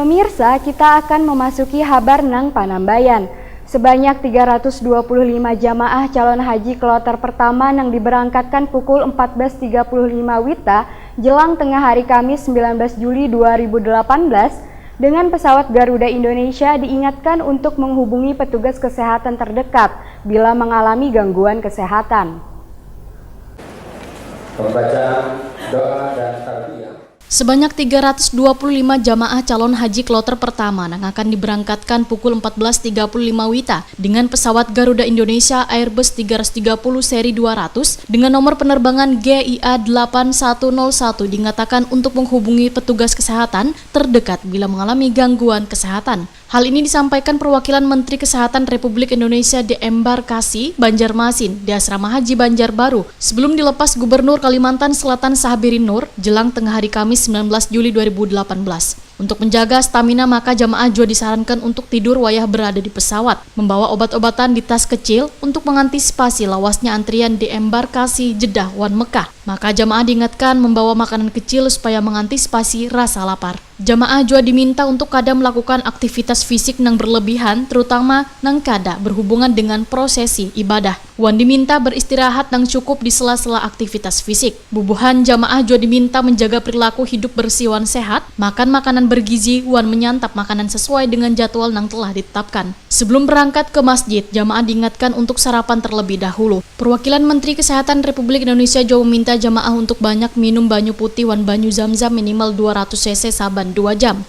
Pemirsa, kita akan memasuki Habar Nang Panambayan. Sebanyak 325 jamaah calon haji kloter pertama yang diberangkatkan pukul 14.35 WITA jelang tengah hari Kamis 19 Juli 2018 dengan pesawat Garuda Indonesia diingatkan untuk menghubungi petugas kesehatan terdekat bila mengalami gangguan kesehatan. Pembacaan doa dan tarbiyah. Sebanyak 325 jamaah calon haji kloter pertama yang akan diberangkatkan pukul 14.35 WITA dengan pesawat Garuda Indonesia Airbus 330 seri 200 dengan nomor penerbangan GIA 8101 dinyatakan untuk menghubungi petugas kesehatan terdekat bila mengalami gangguan kesehatan. Hal ini disampaikan perwakilan Menteri Kesehatan Republik Indonesia di embarkasi Banjarmasin di Asrama Haji Banjarbaru sebelum dilepas Gubernur Kalimantan Selatan Sahabirin Nur jelang tengah hari Kamis 19 Juli 2018. Untuk menjaga stamina maka jamaah juga disarankan untuk tidur wayah berada di pesawat, membawa obat-obatan di tas kecil untuk mengantisipasi lawasnya antrian di embarkasi Jeddah Wan Mekah. Maka jamaah diingatkan membawa makanan kecil supaya mengantisipasi rasa lapar. Jamaah juga diminta untuk kada melakukan aktivitas fisik yang berlebihan, terutama nang kada berhubungan dengan prosesi ibadah. Wan diminta beristirahat yang cukup di sela-sela aktivitas fisik. Bubuhan jamaah juga diminta menjaga perilaku hidup bersih wan sehat, makan makanan bergizi, wan menyantap makanan sesuai dengan jadwal yang telah ditetapkan. Sebelum berangkat ke masjid, jamaah diingatkan untuk sarapan terlebih dahulu. Perwakilan Menteri Kesehatan Republik Indonesia juga meminta jamaah untuk banyak minum banyu putih wan banyu zam-zam minimal 200 cc saban 2 jam.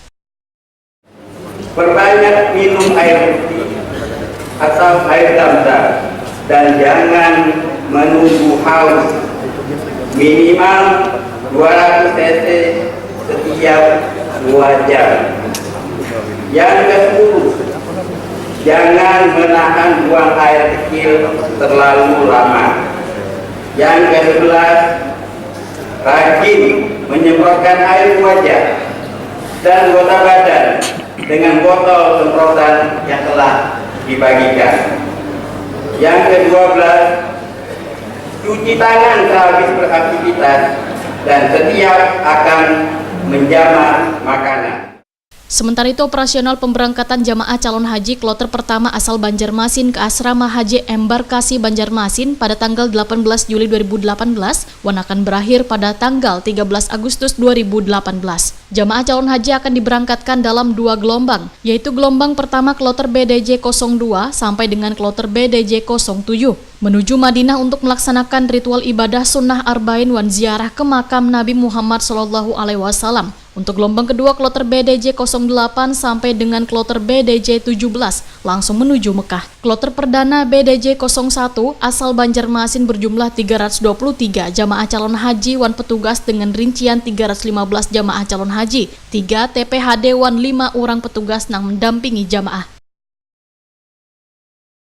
Perbanyak minum air putih atau air zam-zam dan jangan menunggu haus, minimal 200 cc setiap 2 jam. Yang ke-10, jangan menahan buang air kecil terlalu lama. Yang ke-11, rajin menyemprotkan air wajah dan anggota badan dengan botol semprotan yang telah dibagikan. Yang ke-12, cuci tangan sehabis beraktivitas dan setiap akan menjamah makanan. Sementara itu, operasional pemberangkatan jamaah calon haji kloter pertama asal Banjarmasin ke Asrama Haji Embarkasi Banjarmasin pada tanggal 18 Juli 2018 akan berakhir pada tanggal 13 Agustus 2018. Jamaah calon haji akan diberangkatkan dalam 2 gelombang, yaitu gelombang pertama kloter BDJ 02 sampai dengan kloter BDJ 07 menuju Madinah untuk melaksanakan ritual ibadah sunnah arba'in wan ziarah ke makam Nabi Muhammad SAW. Untuk gelombang kedua kloter BDJ 08 sampai dengan kloter BDJ 17 langsung menuju Mekah. Kloter perdana BDJ 01 asal Banjarmasin berjumlah 323 jamaah calon haji wan petugas dengan rincian 315 jamaah calon haji, 3 TPHD wan 5 orang petugas yang mendampingi jamaah.